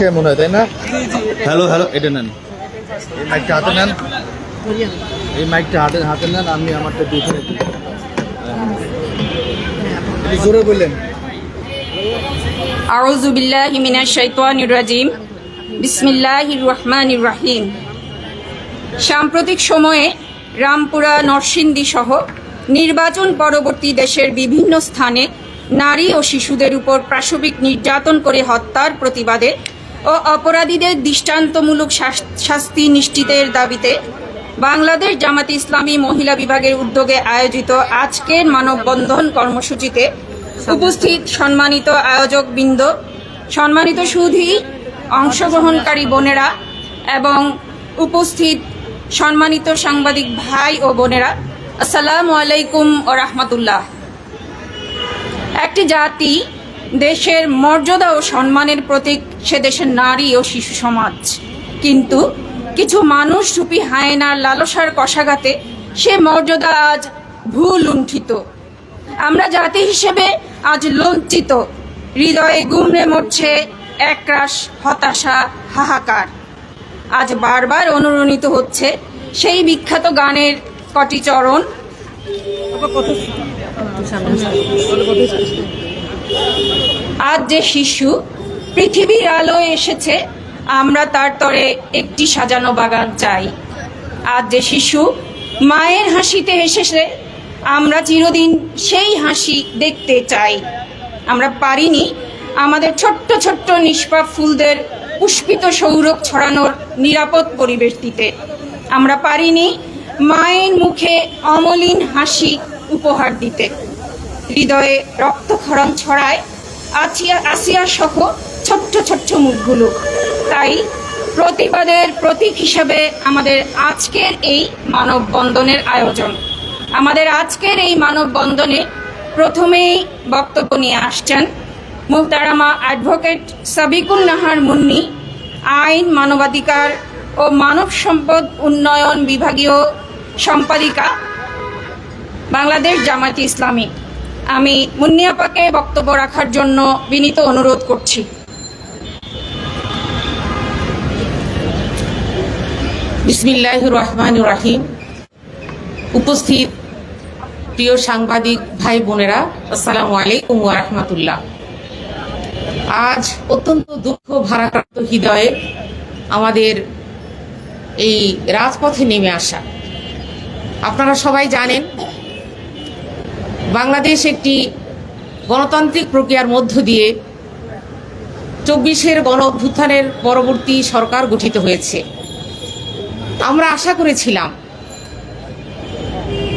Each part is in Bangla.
হচ্ছে মনে হয়, তাই না? হ্যালো হ্যালো, এটা নেন, এই মাইকটা হাতে নেন, এই মাইকটা হাতে নেন, আমি আমারটা দিয়ে জোরে বললেন। আউযু বিল্লাহি মিনাশ শাইতানির রাজিম। বিসমিল্লাহির রহমানির রহিম। সাম্প্রতিক সময়ে রামপুরা, নরসিংদী সহ নির্বাচন পরবর্তী দেশের বিভিন্ন স্থানে নারী ও শিশুদের উপর পাশবিক নির্যাতন করে হত্যার প্রতিবাদে ও অপরাধীদের দৃষ্টান্তমূলক শাস্তি নিশ্চিতের দাবিতে বাংলাদেশ জামাতে ইসলামী মহিলা বিভাগের উদ্যোগে আয়োজিত আজকের মানববন্ধন কর্মসূচিতে উপস্থিত সম্মানিত আয়োজকবৃন্দ, সম্মানিত সুধী, অংশগ্রহণকারী বোনেরা এবং উপস্থিত সম্মানিত সাংবাদিক ভাই ও বোনেরা, আসসালামু আলাইকুম ও রাহমাতুল্লাহ। একটি জাতি দেশের মর্যাদা ও সম্মানের প্রতীক সে দেশের নারী ও শিশু সমাজ, কিন্তু কিছু মানুষ রূপী হায়নার লালসার কষাঘাতে সে মর্যাদা আজ ভূলুণ্ঠিত। আমরা জাতি হিসেবে আজ লজ্জিত, হৃদয়ে গুমড়ে মরছে একরাশ হতাশা, হাহাকার। আজ বারবার অনুরণিত হচ্ছে সেই বিখ্যাত গানের কটি চরণ, আজ যে শিশু পৃথিবীর আলোয় এসেছে, আমরা তার তরে একটি সাজানো বাগান চাই। আজ যে শিশু মায়ের হাসিতে এসেছে, আমরা চিরদিন সেই হাসি দেখতে চাই। আমরা পারিনি আমাদের ছোট্ট ছোট্ট নিষ্পাপ ফুলদের পুষ্পিত সৌরভ ছড়ানোর নিরাপদ পরিবেশ দিতে। আমরা পারিনি মায়ের মুখে অমলিন হাসি উপহার দিতে। হৃদয়ে রক্তক্ষরণ ছড়ায় আসিয়া সহ ছোট্ট ছোট্ট মুখগুলো। তাই প্রতিবাদের প্রতীক হিসেবে আমাদের আজকের এই মানববন্ধনের আয়োজন। আমাদের আজকের এই মানববন্ধনে প্রথমেই বক্তব্য নিয়ে আসছেন মুহতারামা অ্যাডভোকেট সাবিকুন নাহার মুন্নি, আইন, মানবাধিকার ও মানব সম্পদ উন্নয়ন বিভাগীয় সম্পাদিকা, বাংলাদেশ জামায়াতে ইসলামী। আমি মুন্নি আপাকে বক্তব্য রাখার জন্য বিনীত অনুরোধ করছি। বিসমিল্লাহির রহমানির রহিম। উপস্থিত প্রিয় সাংবাদিক ভাই বোনেরা, আসসালামু আলাইকুম ওয়া রাহমাতুল্লাহ। আজ অত্যন্ত দুঃখ ভারাক্রান্ত হৃদয়ে আমাদের এই রাজপথে নেমে আসা। আপনারা সবাই জানেন, বাংলাদেশ একটি গণতান্ত্রিক প্রক্রিয়ার মধ্য দিয়ে ২৪-এর গণ অভ্যুত্থানের পরবর্তী সরকার গঠিত হয়েছে। আমরা আশা করেছিলাম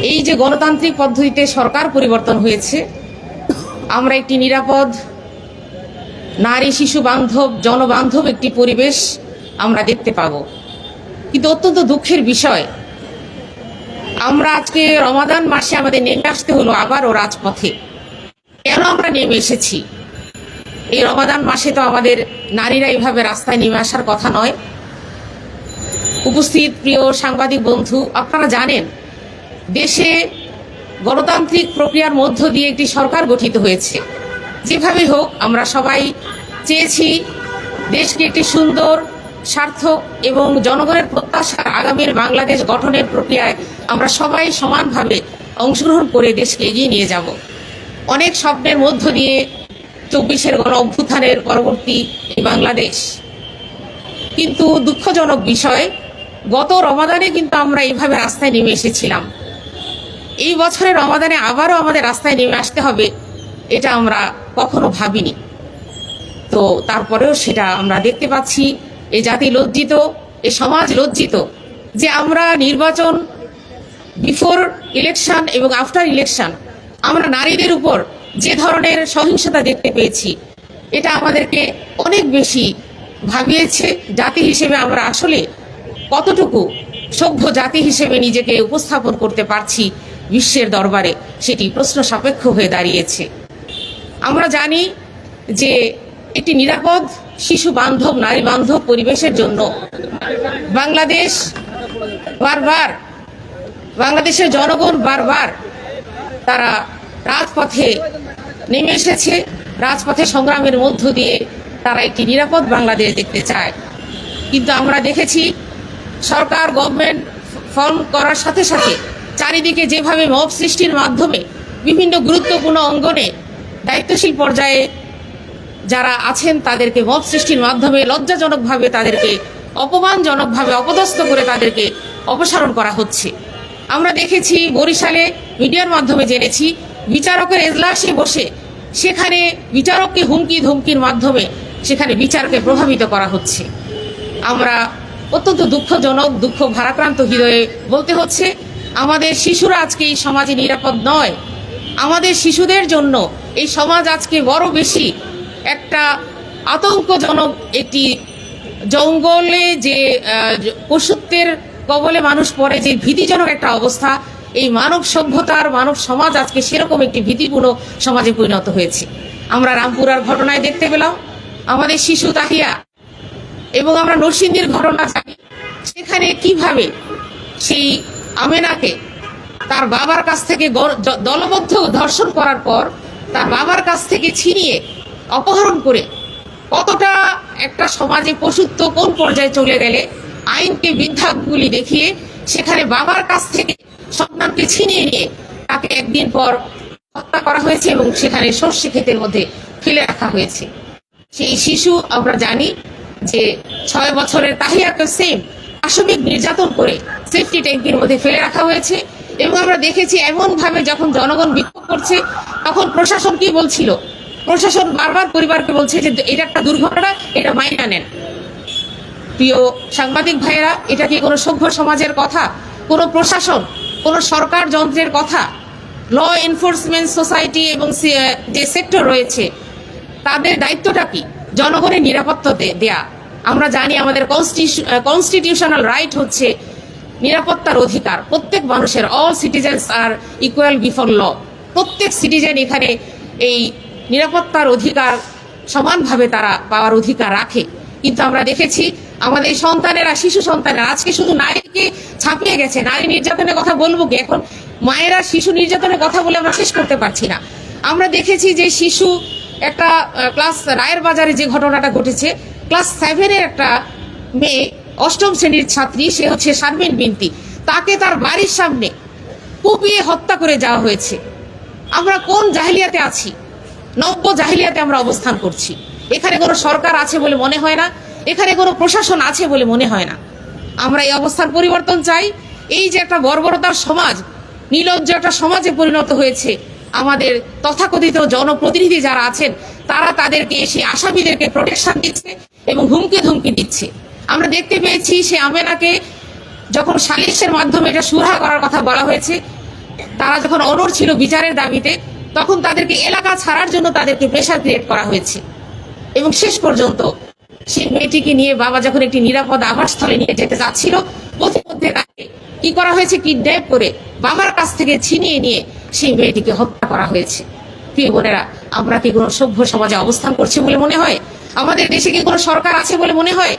এই যে গণতান্ত্রিক পদ্ধতিতে সরকার পরিবর্তন হয়েছে, আমরা একটি নিরাপদ, নারী শিশু বান্ধব, জনবান্ধব একটি পরিবেশ আমরা দেখতে পাব। কিন্তু অত্যন্ত দুঃখের বিষয়, আমরা আজকে রমাদান মাসে আমাদের নেমে আসতে হলো আবারও রাজপথে। কেন আমরা নেমে এসেছি? এই রমাদান মাসে তো আমাদের নারীরা এইভাবে রাস্তায় নেমে আসার কথা নয়। উপস্থিত প্রিয় সাংবাদিক বন্ধু, আপনারা জানেন দেশে গণতান্ত্রিক প্রক্রিয়ার মধ্য দিয়ে একটি সরকার গঠিত হয়েছে। যেভাবে হোক আমরা সবাই চেয়েছি দেশকে একটি সুন্দর, সার্থক এবং জনগণের প্রত্যাশার আগামীর বাংলাদেশ গঠনের প্রক্রিয়ায় আমরা সবাই সমানভাবে অংশগ্রহণ করে দেশকে এগিয়ে নিয়ে যাব। অনেক স্বপ্নের মধ্য দিয়ে ২৪-এর গণ অভ্যুত্থানের পরবর্তী এই বাংলাদেশ। কিন্তু দুঃখজনক বিষয়, গত রমাদানে কিন্তু আমরা এইভাবে রাস্তায় নেমে এসেছিলাম। এই বছরের রমাদানে আবারও আমাদের রাস্তায় নেমে আসতে হবে, এটা আমরা কখনো ভাবিনি। তো তারপরেও সেটা আমরা দেখতে পাচ্ছি। এই জাতি লজ্জিত, এ সমাজ লজ্জিত যে আমরা নির্বাচন, বিফোর ইলেকশন এবং আফটার ইলেকশন আমরা নারীদের উপর যে ধরনের সহিংসতা দেখতে পেয়েছি, এটা আমাদেরকে অনেক বেশি ভাবিয়েছে। জাতি হিসেবে আমরা আসলে কতটুকু সভ্য জাতি হিসেবে নিজেকে উপস্থাপন করতে পারছি বিশ্বের দরবারে, সেটি প্রশ্ন সাপেক্ষ হয়ে দাঁড়িয়েছে। আমরা জানি যে একটি নিরাপদ, শিশু বান্ধব, নারী বান্ধব পরিবেশের জন্য বাংলাদেশের জনগণ বারবার তারা রাজপথে নেমে এসেছে। রাজপথে সংগ্রামের মধ্য দিয়ে তারা একটি নিরাপদ বাংলাদেশ দেখতে চায়। কিন্তু আমরা দেখেছি সরকার গভর্নমেন্ট ফর্ম করার সাথে সাথে চারিদিকে যেভাবে মব সৃষ্টির মাধ্যমে বিভিন্ন গুরুত্বপূর্ণ অঙ্গনে দায়িত্বশীল পর্যায়ে যারা আছেন তাদেরকে মব সৃষ্টির মাধ্যমে লজ্জাজনকভাবে তাদেরকে অপমানজনকভাবে অপদস্থ করে তাদেরকে অপসারণ করা হচ্ছে। আমরা দেখেছি বরিশালে মিডিয়ার মাধ্যমে জেনেছি বিচারকের এজলাসে বসে সেখানে বিচারককে হুমকি ধমকির মাধ্যমে সেখানে বিচারকে প্রভাবিত করা হচ্ছে। আমরা অত্যন্ত দুঃখজনক, দুঃখ ভারাক্রান্ত হৃদয়ে বলতে হচ্ছে আমাদের শিশুরা আজকে এই সমাজে নিরাপদ নয়। আমাদের শিশুদের জন্য এই সমাজ আজকে বড় বেশি একটা আতঙ্কজনক একটি জঙ্গলে যে পশুত্বের কবলে মানুষ পড়ে যে ভীতিজনক একটা অবস্থা, এই মানব সভ্যতার মানব সমাজ আজকে সেরকম একটি ভীতিপূর্ণ সমাজে পরিণত হয়েছে। আমরা রামপুরার ঘটনায় দেখতে পেলাম আমাদের শিশু তাহিয়া, এবং আমরা নরসিংদীর ঘটনা জানি সেখানে কিভাবে সেই আমেনাকে তার বাবার কাছ থেকে দলবদ্ধ ধর্ষণ করার পর তার বাবার কাছ থেকে ছিনিয়ে অপহরণ করে কতটা একটা সমাজে পশুত্ব কোন পর্যায়ে চলে গেলে আইনকে বৃদ্ধাঙ্গুলি দেখিয়ে সেখানে বাবার কাছ থেকে সন্তানকে ছিনিয়ে নিয়ে তাকে একদিন পর হত্যা করা হয়েছে এবং সেখানে সর্ষে ক্ষেতের মধ্যে ফেলে রাখা হয়েছে। সেই শিশু আমরা জানি যে 6 বছরের তাহিয়াকে সেম পাশবিক নির্যাতন করে সেফটি ট্যাঙ্কির মধ্যে ফেলে রাখা হয়েছে। এবং আমরা দেখেছি এমন ভাবে যখন জনগণ বিক্ষোভ করছে তখন প্রশাসন কি বলছিল, প্রশাসন বারবার পরিবারকে বলছে যে এটা একটা দুর্ঘটনা, এটা মাইনা নেন। প্রিয় সাংবাদিক ভাইয়েরা, এটা কি কোনো সভ্য সমাজের কথা? কোনো প্রশাসন, কোনো সরকার যন্ত্রের কথা? ল এনফোর্সমেন্ট সোসাইটি এবং যে সেক্টর রয়েছে তাদের দায়িত্বটা কি? জনগণের নিরাপত্তা দেয়া। আমরা জানি আমাদের কনস্টিটিউশনাল রাইট হচ্ছে নিরাপত্তার অধিকার। প্রত্যেক মানুষের, অল সিটিজেন্স আর ইকুয়াল বিফোর ল। প্রত্যেক সিটিজেন এখানে এই নিরাপত্তার অধিকার সমানভাবে তারা পাওয়ার অধিকার রাখে। কিন্তু আমরা দেখেছি আমাদের সন্তানেরা, শিশু সন্তানেরা আজকে শুধু নারীকে ছাপিয়ে গেছে। নারী নির্যাতনের কথা বলবো কি? এখন মায়েরা শিশু নির্যাতনের কথা বলে আমরা শেষ করতে পারছি না। আমরা দেখেছি যে শিশু একটা ক্লাস রায়ের বাজারে যে ঘটনাটা ঘটেছে, ক্লাস 7-এর একটা মেয়ে, 8ম শ্রেণীর ছাত্রী, সে হচ্ছে শারমিন বিনতি, তাকে তার বাড়ির সামনে কুপিয়ে হত্যা করে যাওয়া হয়েছে। আমরা কোন জাহিলিয়াতে আছি? নব্য জাহিলিয়াতে আমরা অবস্থান করছি। এখানে কোনো সরকার আছে বলে মনে হয় না, এখানে কোনো প্রশাসন আছে বলে মনে হয় না। আমরা এই অবস্থার পরিবর্তন চাই। এই যে একটা বর্বরতার সমাজ, নির্লজ্জ একটা সমাজে পরিণত হয়েছে, আমাদের তথাকথিত জনপ্রতিনিধি যারা আছেন তারা তাদেরকে, সেই আসামিদেরকে প্রোটেকশন দিচ্ছে এবং হুমকি ধমকি দিচ্ছে। আমরা দেখতে পেয়েছি সে আমেনাকে যখন সালিশের মাধ্যমে এটা সুরাহা করার কথা বলা হয়েছে, তারা যখন অনড় ছিল বিচারের দাবিতে, তখন তাদেরকে এলাকা ছাড়ার জন্য তাদেরকে প্রেশার ক্রিয়েট করা হয়েছে। এবং শেষ পর্যন্ত সেই মেয়েটিকে নিয়ে বাবা যখন একটি নিরাপদ আবাসস্থলে নিয়ে যেতে যাচ্ছিল, পথিমধ্যে তাকে কি করা হয়েছে? কিডন্যাপ করে বাবার কাছ থেকে ছিনিয়ে নিয়ে সেই মেয়েটিকে হত্যা করা হয়েছে। প্রিয় বোনেরা, আমরা কি কোনো সভ্য সমাজে অবস্থান করছি বলে মনে হয়? আমাদের দেশে কি কোনো সরকার আছে বলে মনে হয়?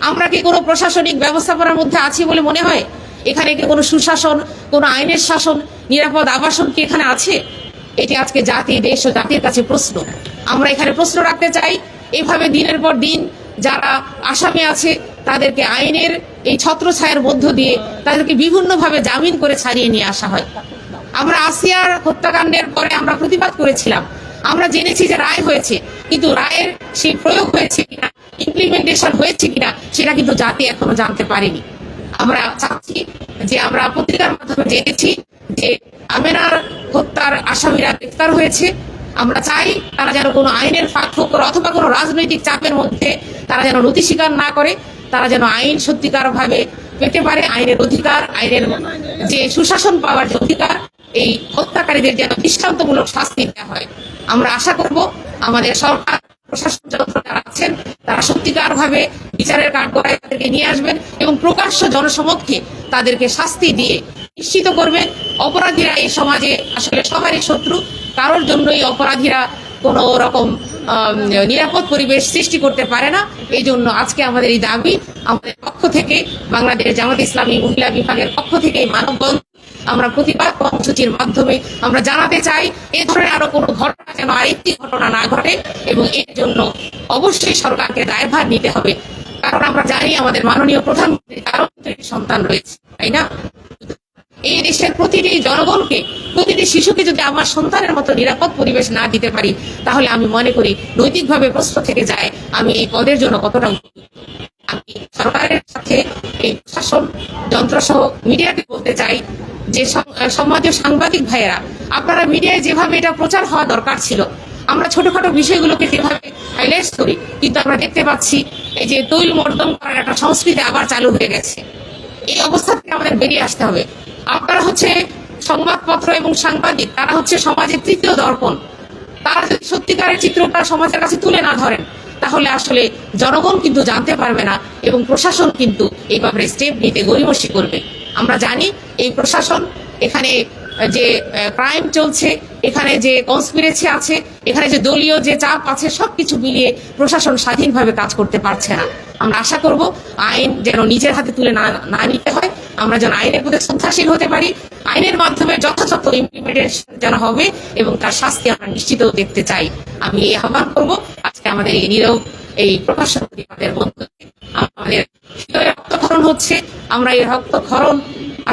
আমরা কি কোনো প্রশাসনিক ব্যবস্থাপনার মধ্যে আছি বলে মনে হয়? এখানে কি কোনো সুশাসন, কোনো আইনের শাসন, নিরাপদ আবাসন কি এখানে আছে? এটি আজকে জাতি, দেশ ও জাতির কাছে প্রশ্ন। আমরা এখানে প্রশ্ন রাখতে চাই। এভাবে দিনের পর দিন যারা আসামি আছে তাদেরকে আইনের এই ছত্রছায়ার মধ্য দিয়ে তাদেরকে বিভিন্নভাবে জামিন করে ছাড়িয়ে নিয়ে আসা হয়। আমরা আসিয়ার হত্যাকাণ্ডের পরে আমরা প্রতিবাদ করেছিলাম। আমরা জেনেছি যে রায় হয়েছে, কিন্তু রায়ের সেই প্রয়োগ হয়েছে কিনা, ইমপ্লিমেন্টেশন হয়েছে কিনা, সেটা কিন্তু জাতি এখনো জানতে পারেনি। আমরা চাচ্ছি যে, আমরা পত্রিকার মাধ্যমে জেনেছি যে আমেনার হত্যার আসামিরা গ্রেফতার হয়েছে। আমরা চাই তারা যেন কোনো আইনের ফাঁকফোকর অথবা কোনো রাজনৈতিক চাপের মধ্যে তারা যেন নথি স্বীকার না করে, তারা যেন আইন সত্যিকার ভাবে পেতে পারে। আইনের অধিকার, আইনের যে সুশাসন পাওয়ার যে অধিকার, এই হত্যাকারীদের যেন দৃষ্টান্তমূলক শাস্তি দেওয়া হয়। আমরা আশা করব আমাদের সরকার, প্রশাসন যন্ত্র যারা আছেন তারা সত্যিকার ভাবে বিচারের কাঠগড়ায় তাদেরকে নিয়ে আসবেন এবং প্রকাশ্য জনসমক্ষে তাদেরকে শাস্তি দিয়ে নিশ্চিত করবেন অপরাধীরা এই সমাজে আসলে সবারই শত্রু, কারোর জন্যই অপরাধীরা কোনো রকম নিরাপদ পরিবেশ সৃষ্টি করতে পারে না। এই জন্য আজকে আমাদের এই দাবি, আমাদের পক্ষ থেকে, বাংলাদেশ জামাত ইসলামী মহিলা বিভাগের পক্ষ থেকে মানববন্ধন আমরা প্রতিবাদ কর্মসূচির মাধ্যমে আমরা জানাতে চাই এ ধরনের আরো কোনো ঘটনা যেন আরেকটি ঘটনা না ঘটে, এবং এর জন্য অবশ্যই সরকারকে দায়ভার নিতে হবে। কারণ আমরা জানি আমাদের মাননীয় প্রধানমন্ত্রী তারও কিন্তু একটি সন্তান রয়েছে, তাই না? এই দেশের প্রতিটি জনগণকে, প্রতিটি শিশুকে যদি আমার সন্তানের মতো নিরাপদ পরিবেশ না দিতে পারি, তাহলে আমি মনে করি নৈতিকভাবে প্রশ্ন থেকে যায় আমি এই পদের জন্য কতটা উপযুক্ত। আমি সরকারের সাথে এই প্রশাসন যন্ত্র সহ মিডিয়াকে বলতে চাই যে সমাজের সাংবাদিক ভাইয়েরা, আপনারা মিডিয়ায় যেভাবে এটা প্রচার হওয়া দরকার ছিল, আমরা ছোটখাটো বিষয়গুলোকে যেভাবে হাইলাইট করি, কিন্তু আমরা দেখতে পাচ্ছি এই যে তৈল মর্দন করার একটা সংস্কৃতি আবার চালু হয়ে গেছে। এই অবস্থা থেকে আমাদের বেরিয়ে আসতে হবে। আপনারা হচ্ছে সংবাদপত্র এবং সাংবাদিক, তারা হচ্ছে সমাজের তৃতীয় দর্পণ। তারা যদি সত্যিকারের চিত্রটা সমাজের কাছে তুলে না ধরেন, তাহলে আসলে জনগণ কিন্তু জানতে পারবে না, এবং প্রশাসন কিন্তু এই ব্যাপারে স্টেপ নিতে গড়িমসি করবে। আমরা জানি এই প্রশাসন, এখানে যে ক্রাইম চলছে, এখানে যে কনস্পিরেসি আছে, এখানে যে দলীয় যে চাপ আছে, সবকিছু মিলিয়ে প্রশাসন স্বাধীনভাবে কাজ করতে পারছে না। আমরা আশা করব আইন যেন নিজের হাতে তুলে না নিতে হয়, আমরা যেন আইনের প্রতি শ্রদ্ধাশীল হতে পারি, আইনের মাধ্যমে যথাযথ ইমপ্লিমেন্টেশন যেন হবে, এবং তার শাস্তি আমরা নিশ্চিত দেখতে চাই। আমি এই আহ্বান করব আজকে আমাদের এই নীরব এই প্রকাশন প্রতিবাদের মধ্যে আমাদের হৃদয়ে রক্তক্ষরণ হচ্ছে। আমরা এই রক্তক্ষরণ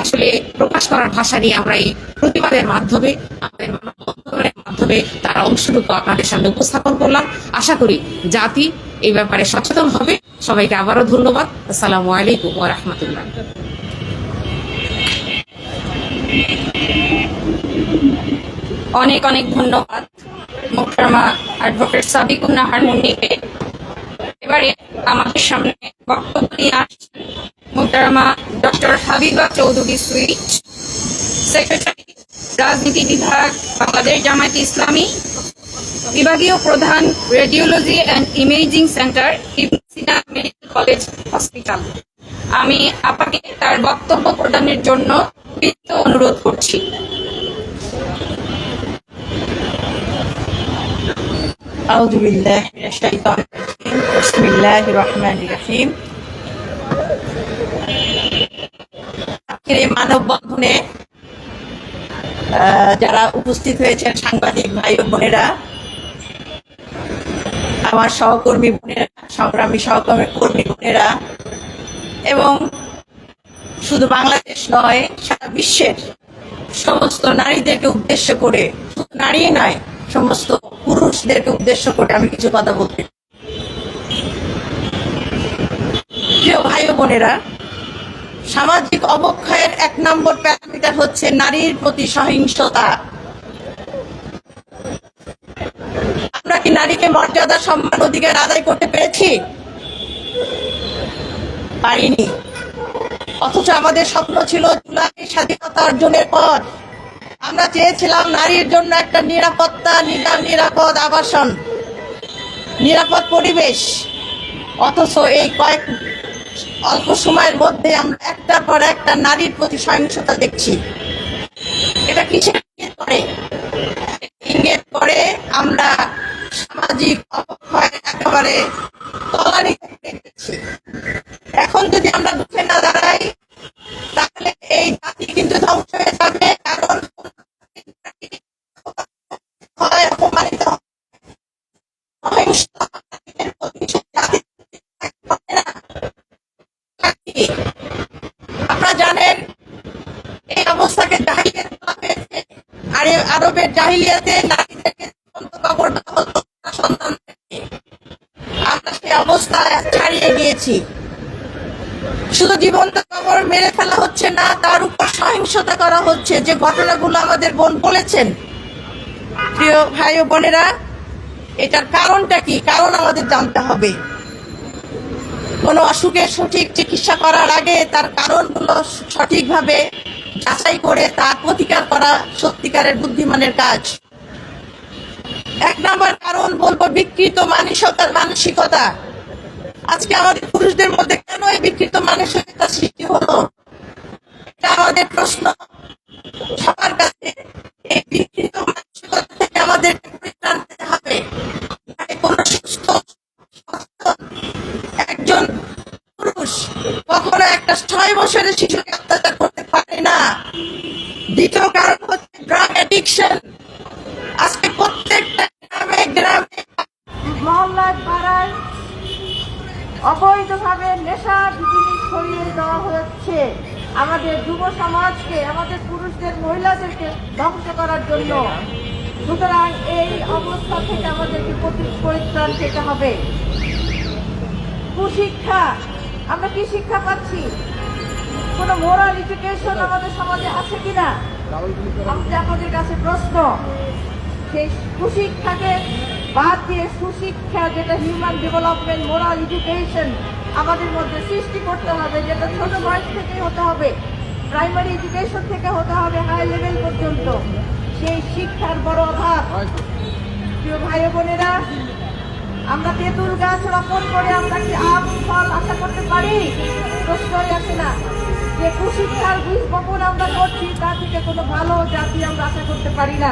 আসলে প্রকাশ করার ভাষা নিয়ে আমরা এই প্রতিবাদের মাধ্যমে, আমাদের মানববন্ধনের মাধ্যমে তার অংশটুকু আপনাদের সামনে উপস্থাপন করলাম। আশা করি জাতি এই ব্যাপারে সচেতন হবে। সবাইকে আবারও ধন্যবাদ। আসসালামু আলাইকুম ওয়া রাহমাতুল্লাহ। অনেক অনেক ধন্যবাদ মোহতারামা অ্যাডভোকেট সাদিকুন নাহার মুন্নিকে। এবারে আমাদের সামনে বক্তব্য নিয়ে আসছেন মোহতারামা ডক্টর হাবিবা চৌধুরী সুইট, সেক্রেটারি রাজনীতি বিভাগ, বাংলাদেশ জামায়াত ইসলামী, বিভাগীয় প্রধান, radiology and imaging centre, Ibn Sina medical college hospital. আমি আপাকে তার বক্তব্য প্রদানের জন্য বিনীত অনুরোধ করছি। আউযু বিল্লাহি মিনাশ শাইতানির রাজিম। বিসমিল্লাহির রহমানির রহিম। আজকের এই মানববন্ধনে যারা উপস্থিত হয়েছেন, সাংবাদিক ভাই ও বোনেরা, আমার সহকর্মী বোনেরা, সংগ্রামী সহকর্মী বোনেরা, এবং শুধু বাংলাদেশ নয় সারা বিশ্বের সমস্ত নারীদেরকে উদ্দেশ্য করে, শুধু নারী নয় সমস্ত পুরুষদেরকে উদ্দেশ্য করে আমি কিছু কথা বলতে। প্রিয় ভাই ও বোনেরা, সামাজিক অবক্ষয়ের 1 নম্বর প্যারামিটার হচ্ছে নারীর প্রতি সহিংসতা। আমরা কি নারীকে মর্যাদা, সম্মান, অধিকার আদায় করতে পেরেছি? পারিনি। অথচ আমাদের স্বপ্ন ছিল জুলাই স্বাধীনতা অর্জনের পর আমরা চেয়েছিলাম নারীর জন্য একটা নিরাপত্তা, নিরাপদ আবাসন, নিরাপদ পরিবেশ। অথচ এই অল্প সময়ের মধ্যে আমরা একটার পর একটা নারীর প্রতি সহিংসতা দেখছি। এটা কিসের ইঙ্গিত করে? ইঙ্গিত করে আমরা সামাজিক অবক্ষয় একেবারে তলানিতে দেখছি। এখন যদি আমরা রুখে না দাঁড়াই, তাহলে এই জাতি কিন্তু ধ্বংস হয়ে যাবে। কারণ অপমানিত আপনারা জানেন এই অবস্থাকে জাহিলিয়াত বলা হয়েছে। আর আরবের জাহিলিয়াতে নারীদেরকে কবর দেওয়া হতো সন্তানদেরকে। আমরা সেই অবস্থা ছাড়িয়ে গিয়েছি। শুধু জীবন্ত কবর মেরে ফেলা হচ্ছে না, তার উপর সহিংসতা করা হচ্ছে, যে ঘটনাগুলো আমাদের বোন বলেছেন। প্রিয় ভাই ও বোনেরা, এটার কারণটা কি? কারণ আমাদের জানতে হবে। কোনো অসুখের সঠিক চিকিৎসা করার আগে তার কারণগুলো সঠিকভাবে যাচাই করে তার প্রতিকার করা সত্যিকারের বুদ্ধিমানের কাজ। 1 নম্বর কারণ বলবো বিকৃত মানসিকতা। আজকে আমাদের পুরুষদের মধ্যে কেন এই বিকৃত মানসিকতা সৃষ্টি হলো? এটা আমাদের প্রশ্ন সবার কাছে। এই বিকৃত মানসিকতা থেকে আমাদেরকে পরিত্রাণ পেতে হবে। কোনো সুস্থ একজন পুরুষ কখনো একটা 6 বছরের শিশুকে অত্যাচার করতে পারে না। দ্বিতীয় কারণ হচ্ছে ড্রাগ অ্যাডিকশন। আজকে প্রত্যেকটা গ্রামে গ্রামে মহল্লায় পাড়ায় অবৈধভাবে নেশা জিনিস ছড়িয়ে দেওয়া হচ্ছে আমাদের যুব সমাজকে, আমাদের পুরুষদের মহিলাদেরকে ধ্বংস করার জন্য। সুতরাং এই অবস্থা থেকে আমাদেরকে পরিত্রাণ পেতে হবে। কুশিক্ষা, আমরা কি শিক্ষা পাচ্ছি? কোনো মোরাল এডুকেশন আমাদের সমাজে আছে কিনা আমাদের কাছে প্রশ্ন। সেই কুশিক্ষাকে বাদ দিয়ে সুশিক্ষা, যেটা হিউম্যান ডেভেলপমেন্ট, মোরাল এডুকেশন আমাদের মধ্যে সৃষ্টি করতে হবে, যেটা ছোট বয়স থেকেই হতে হবে, প্রাইমারি এডুকেশন থেকে হতে হবে হাই লেভেল পর্যন্ত। সেই শিক্ষার বড় অভাব। প্রিয় ভাই বোনেরা, আমরা তেঁতুল গাছ রোপণ করে আমরা কি আম ফল আশা করতে পারি? প্রশ্নই আসে না। যে কুশিক্ষার বীজ বপন আমরা করছি, তা থেকে কোনো ভালো জাতি আমরা আশা করতে পারি না।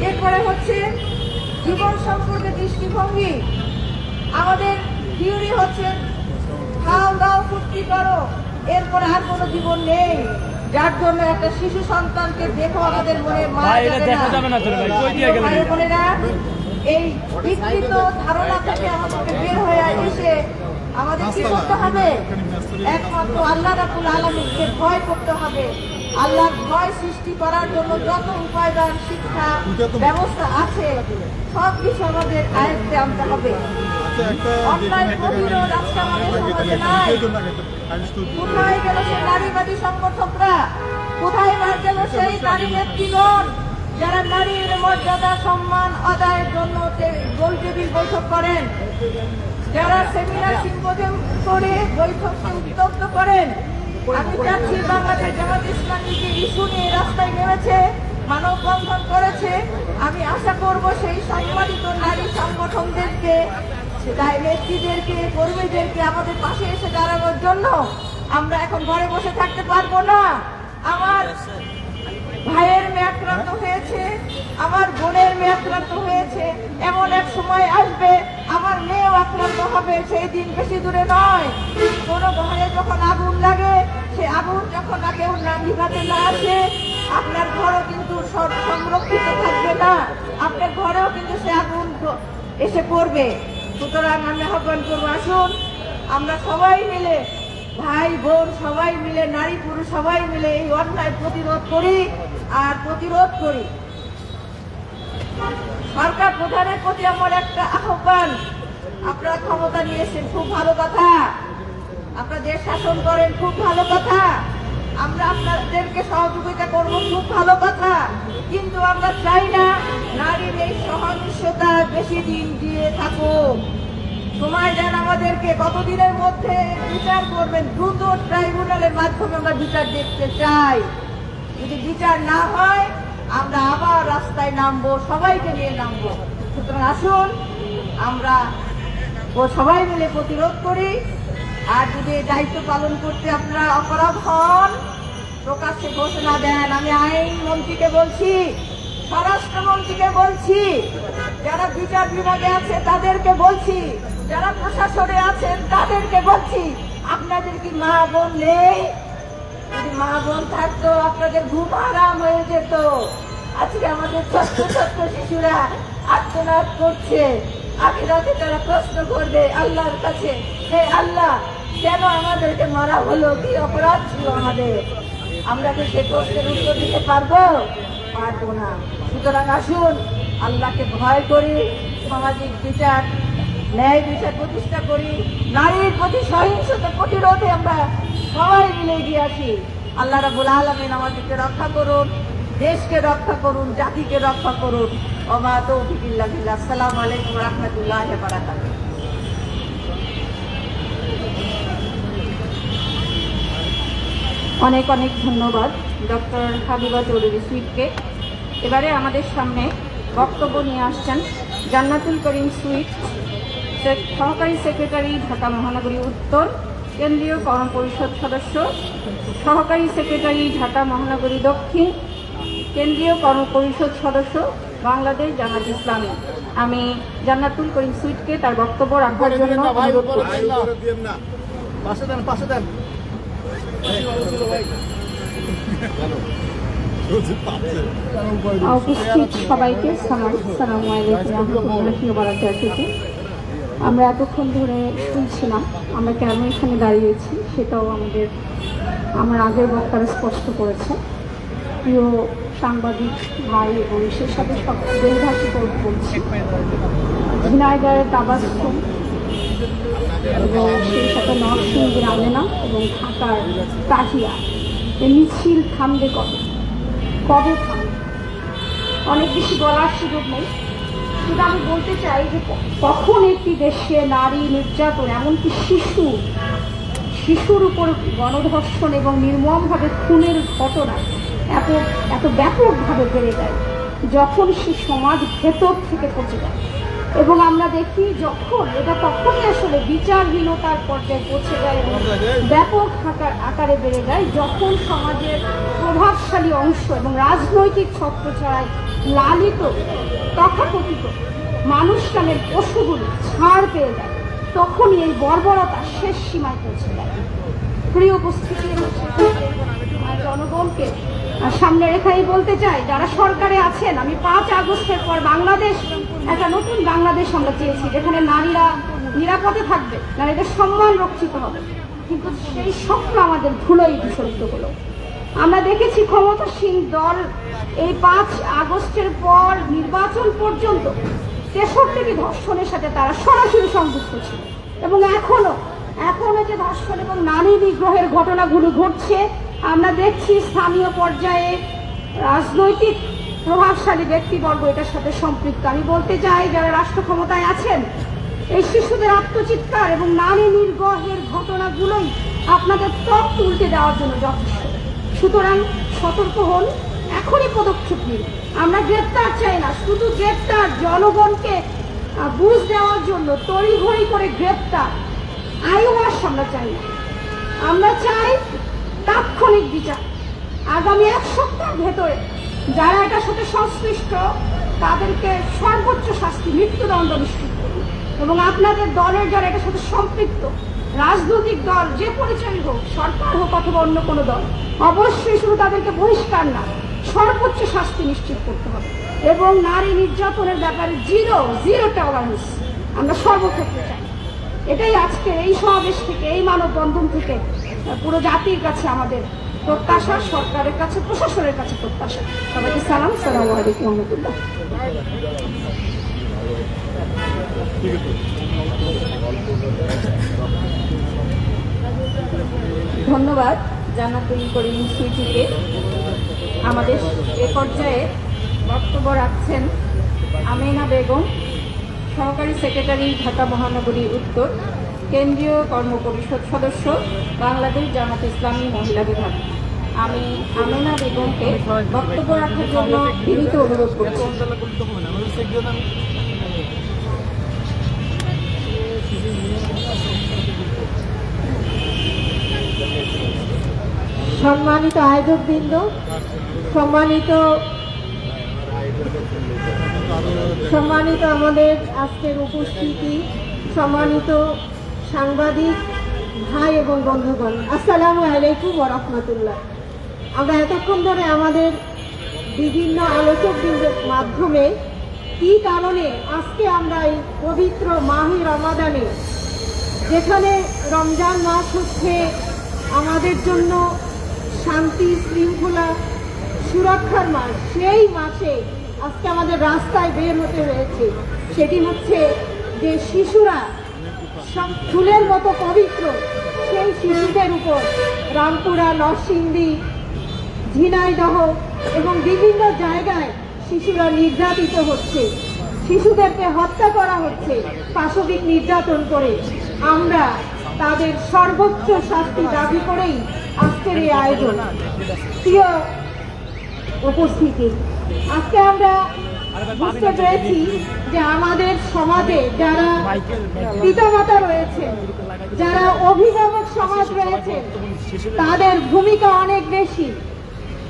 এরপরে হচ্ছে জীবন সম্পর্কে দৃষ্টিভঙ্গি। আমাদের থিওরি হচ্ছে খাও দাও ফুর্তি করো, এরপরে আর কোনো জীবন নেই। যার জন্য একটা শিশু সন্তানকে দেখো আমাদের মনে ভাই বোনেরা, এই বিকৃত ধারণা থেকে আমাদেরকে বের হয়ে এসে আমাদের কি করতে হবে? একমাত্র আল্লাহ রাব্বুল আলামিনকে ভয় করতে হবে। আল্লাহর ভয় সৃষ্টি করার জন্য যত উপায়দান শিক্ষা ব্যবস্থা আছে সবকিছু আমাদের আয়ত্তে আনতে হবে। অন্যায় প্রতিরোধ আজকে আমাদের সমাজে নাই। কোথায় গেল সেই নারীবাদী সংগঠকরা? কোথায় গেল সেই নারী নেতৃগণ যারা নারীর মর্যাদা সম্মান আদায়ের জন্য গোল টেবিল বৈঠক করেন, যারা সেমিনার সিম্পোজিয়াম করে বৈঠককে উত্তপ্ত করেন? আমি চাচ্ছি বাংলাদেশ জামাত ইসলামী যে ইস্যু নিয়ে রাস্তায় নেমেছে, মানববন্ধন করেছে, আমি আশা করব সেই সম্মানিত নারী সংগঠনদেরকে, নেত্রীদেরকে, কর্মীদেরকে আমাদের পাশে এসে দাঁড়ানোর জন্য। আমরা এখন ঘরে বসে থাকতে পারবো না। আমার ভাইয়ের মেয়ে আক্রান্ত হয়েছে, আমার বোনের মেয়ে আক্রান্ত হয়েছে, এমন এক সময় আসবে আমার মেয়েও আক্রান্ত হবে। সেই দিন বেশি দূরে নয়। কোনো ঘরে যখন আগুন লাগে, সে আগুন যখন কেউ না নিভাতে না আসে, আপনার ঘরও কিন্তু সংরক্ষিত থাকবে না, আপনার ঘরেও কিন্তু সে আগুন এসে পড়বে। সুতরাং আমি আহ্বান করবো, আসুন আমরা সবাই মিলে, ভাই বোন সবাই মিলে, নারী পুরুষ সবাই মিলে এই অন্যায় প্রতিরোধ করি আর প্রতিরোধ করি। সরকার প্রধানের প্রতি আমার একটা আহ্বান, আপনারা ক্ষমতা নিয়েছেন, খুব ভালো কথা, আপনারা দেশ শাসন করেন, খুব ভালো কথা, আমরা আপনাদেরকে সহযোগিতা করব, খুব ভালো কথা। কিন্তু আমরা চাই না নারীর এই সহিংসতা বেশি দিন দিয়ে থাকুক। সময় দেন আমাদেরকে, কতদিনের মধ্যে বিচার করবেন? দ্রুত ট্রাইব্যুনালের মাধ্যমে আমরা বিচার দেখতে চাই। যদি বিচার না হয় আমরা আবার রাস্তায় নামবো, সবাইকে নিয়ে নামবো। সুতরাং আসুন আমরা সবাই মিলে প্রতিরোধ করি। আর যদি দায়িত্ব পালন করতে আপনারা অপরাধ হন, প্রকাশ্যে ঘোষণা দেন। আমি আইন মন্ত্রীকে বলছি, স্বরাষ্ট্রমন্ত্রীকে বলছি, যারা বিচার বিভাগে আছে তাদেরকে বলছি, যারা প্রশাসনে আছেন তাদেরকে বলছি, আপনাদের কি মা বোন নেই? যদি মা বোন থাকতো আপনাদের ঘুম আরাম হয়ে যেত। আজকে আমাদের ছোট্ট ছোট্ট শিশুরা আত্মনাদ করছে, আখিরাতে তারা প্রশ্ন করবে আল্লাহর কাছে, হে আল্লাহ কেন আমাদেরকে মারা হলো, কি অপরাধ ছিল আমাদের? আমরা কি সে প্রশ্নের উত্তর দিতে পারবো? পারবো না। সুতরাং আসুন আল্লাহকে ভয় করি, সামাজিক বিচার, ন্যায় বিচার প্রতিষ্ঠা করি, নারীর প্রতি সহিংসতা প্রতিরোধে আমরা সবাই মিলে এগিয়ে আসি। আল্লাহ রাব্বুল আলামিন আমাদেরকে রক্ষা করুন, দেশকে রক্ষা করুন, জাতিকে রক্ষা করুন। ওমা তৌফিক ইল্লা বিল্লাহ। আসসালামু আলাইকুম ওয়া রাহমাতুল্লাহি ওয়া বারাকাতুহু। অনেক অনেক ধন্যবাদ ডক্টর হাবিবা চৌধুরী সুইটকে। এবারে আমাদের সামনে বক্তব্য নিয়ে আসছেন জান্নাতুল করিম সুইট, সহকারী সেক্রেটারি, ঢাকা মহানগরী উত্তর, কেন্দ্রীয় কর্ম পরিষদ সদস্য, সহকারী সেক্রেটারি, ঢাকা মহানগরী দক্ষিণ, কেন্দ্রীয় কর্ম পরিষদ সদস্য, বাংলাদেশ জামাত ইসলামী। আমি জান্নাতুল করিম সুইটকে তার বক্তব্য রাখার জন্য অনুরোধ করছি। উপস্থিত সবাইকে সালামু আলাইকুম রহমতুল্লাহি ওয়া বারাকাতুহু। আমরা এতক্ষণ ধরে শুনছিলাম, আমরা কেন এখানে দাঁড়িয়েছি সেটাও আমার আগের বক্তারা স্পষ্ট করেছে। প্রিয় সাংবাদিক ভাই এবং সেই সাথে সব দেশবাসী বলছি, ঝিনাইদহের তাবাসসুম এবং সেই সাথে নরসিংদীর আমেনা এবং ঢাকার তাহিয়া, এই মিছিল থামবে কবে থামবে? অনেক বেশি বলার সুযোগ নেই, কিন্তু আমি বলতে চাই যে কখন একটি দেশে নারী নির্যাতন, এমনকি শিশুর উপর গণধর্ষণ এবং নির্মমভাবে খুনের ঘটনা এত ব্যাপকভাবে বেড়ে যায়, যখন সে সমাজ ভেতর থেকে পচে যায়। এবং আমরা দেখি যখন এটা তখনই আসলে বিচারহীনতার পর্যায়ে পৌঁছে যায় এবং ব্যাপক আকারে বেড়ে যায়, যখন সমাজের প্রভাবশালী অংশ এবং রাজনৈতিক ছত্রছায়ায় লালিত তথাকথিত মানুষ নামের পশুগুলি ছাড় পেয়ে যায়, তখনই এই বর্বরতা শেষ সীমায় পৌঁছে যায়। প্রিয় উপস্থিতি, জনগণকে সামনে রেখাই বলতে চাই, যারা সরকারে আছেন, আমি 5 আগস্টের পর বাংলাদেশ, একটা নতুন বাংলাদেশ আমরা চেয়েছি, যেখানে নারীরা নিরাপদে থাকবে, নারীদের সম্মান রক্ষিত হবে। কিন্তু সেই স্বপ্ন আমাদের ধুলোয় বিসর্জিত হলো। আমরা দেখেছি ক্ষমতাসীন দল এই 5 আগস্টের পর নির্বাচন পর্যন্ত 63টি ধর্ষণের সাথে তারা সরাসরি সংযুক্ত ছিল, এবং এখনো যে ধর্ষণ এবং নারী নিগ্রহের ঘটনাগুলো ঘটছে, আমরা দেখছি স্থানীয় পর্যায়ে রাজনৈতিক প্রভাবশালী ব্যক্তিবর্গ এটার সাথে সম্পৃক্ত। আমি বলতে চাই, যারা রাষ্ট্র ক্ষমতায় আছেন, এই শিশুদের আত্মচিৎকার এবং নারী নির্গ্রহের ঘটনাগুলোই আপনাদের ত্বক তুলতে দেওয়ার জন্য যথেষ্ট। সুতরাং সতর্ক হন, এখনই পদক্ষেপ নিন। আমরা গ্রেপ্তার চাই না, শুধু গ্রেপ্তার, জনগণকে বুঝ দেওয়ার জন্য তড়িঘড়ি করে গ্রেপ্তার, আইওয়াস আমরা চাই না। আমরা চাই তাৎক্ষণিক বিচার। আগামী 1 সপ্তাহের ভেতরে যারা এটার সাথে সংশ্লিষ্ট তাদেরকে সর্বোচ্চ শাস্তি, মৃত্যুদণ্ড নিশ্চিত করুন। এবং আপনাদের দলের যারা এটার সাথে সম্পৃক্ত, রাজনৈতিক দল যে পরিচয় হোক, সরকার হোক অথবা অন্য কোনো দল, অবশ্যই শুধু তাদেরকে বহিষ্কার না, সর্বোচ্চ শাস্তি নিশ্চিত করতে হবে। এবং নারী নির্যাতনের ব্যাপারে জিরো টলারেন্স আমরা সর্বক্ষেত্রে চাই। এটাই আজকে এই সমাবেশ থেকে, এই মানববন্ধন থেকে পুরো জাতির কাছে আমাদের প্রত্যাশা, সরকারের কাছে, প্রশাসনের কাছে প্রত্যাশা। সবাইকে সালাম, আসসালামু আলাইকুম রহমতুল্লাহ। ধন্যবাদ জান্নাতুল করিম সুইটিকে। আমাদের এ পর্যায়ে বক্তব্য রাখছেন আমেনা বেগম, সহকারী সেক্রেটারি, ঢাকা মহানগরী উত্তর, কেন্দ্রীয় কর্মপরিষদ সদস্য, বাংলাদেশ জামাত ইসলামী মহিলা বিভাগ। আমি আমেনা বেগমকে বক্তব্য রাখার জন্য বিনীত অনুরোধ করছি। সম্মানিত আয়োজকবৃন্দ, সম্মানিত আমাদের আজকের উপস্থিতি, সম্মানিত সাংবাদিক ভাই এবং বন্ধুগণ, আসসালামু আলাইকুম ওয়া রাহমাতুল্লাহ। আমরা এতক্ষণ ধরে আমাদের বিভিন্ন আলোচকবৃন্দের মাধ্যমে কি কারণে আজকে আমরা এই পবিত্র মাহে রমাদানে, যেখানে রমজান মাস হচ্ছে আমাদের জন্য শান্তি, শৃঙ্খলা, সুরক্ষার মাস, সেই মাসে আজকে আমাদের রাস্তায় বের হতে হয়েছে। সেটি হচ্ছে যে শিশুরা ফুলের মতো পবিত্র, সেই শিশুদের উপর রামপুরা, নরসিংদী, ঝিনাইদহ এবং বিভিন্ন জায়গায় শিশুরা নির্যাতিত হচ্ছে, শিশুদেরকে হত্যা করা হচ্ছে পাশবিক নির্যাতন করে। আমরা তাদের সর্বোচ্চ শাস্তি দাবি করেই আজকের এই আয়োজন। প্রিয় উপস্থিতি, আজকে আমরা বুঝতে পেরেছি যে আমাদের সমাজে যারা পিতামাতা রয়েছেন, যারা অভিভাবক সমাজ রয়েছে, তাদের ভূমিকা অনেক বেশি।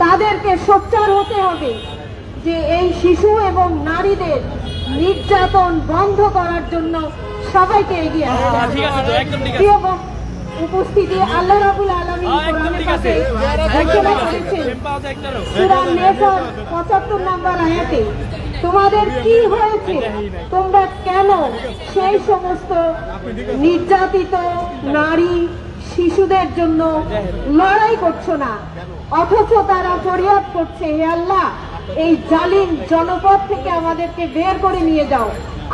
তাদেরকে সোচ্চার হতে হবে যে এই শিশু এবং নারীদের নির্যাতন বন্ধ করার জন্য সবাইকে এগিয়ে আসতে হবে। উপস্থিতি আল্লাহ রাব্বুল আলামিন কোরআনে পাকে ঘোষণা করেছেন সূরা নেসার 75 নম্বর আয়াতে, তোমাদের কি হয়েছে, তোমরা কেন সেই সমস্ত নির্যাতিত নারী শিশুদের জন্য লড়াই করছো না, অথচ তারা ফরিয়াদ করছে, হে আল্লাহ এই জালিম জনপদ থেকে আমাদেরকে বের করে নিয়ে যাও,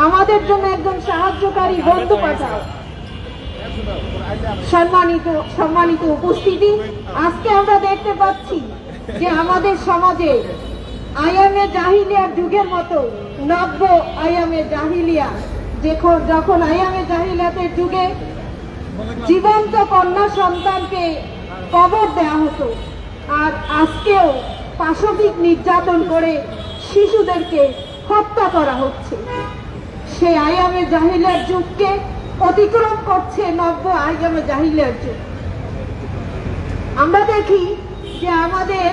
আমাদের জন্য একজন সাহায্যকারী বন্ধু পাঠাও। সম্মানিত উপস্থিতি, আজকে আমরা দেখতে পাচ্ছি যে আমাদের সমাজে আয়ামে জাহিলিয়ার যুগের মতো নব্য আয়ামে জাহিলিয়া, যখন আয়ামে জাহিলিয়াতের যুগে জীবন্ত কন্যা সন্তানকে কবর দেওয়া হতো, আর আজকেও পাশবিক নির্যাতন করে শিশুদেরকে হত্যা করা হচ্ছে। সেই আয়ামে জাহিলিয়ার যুগকে অতিক্রম করছে নব্য আয়ামে জাহিলিয়ার যুগ। আমরা দেখি যে আমাদের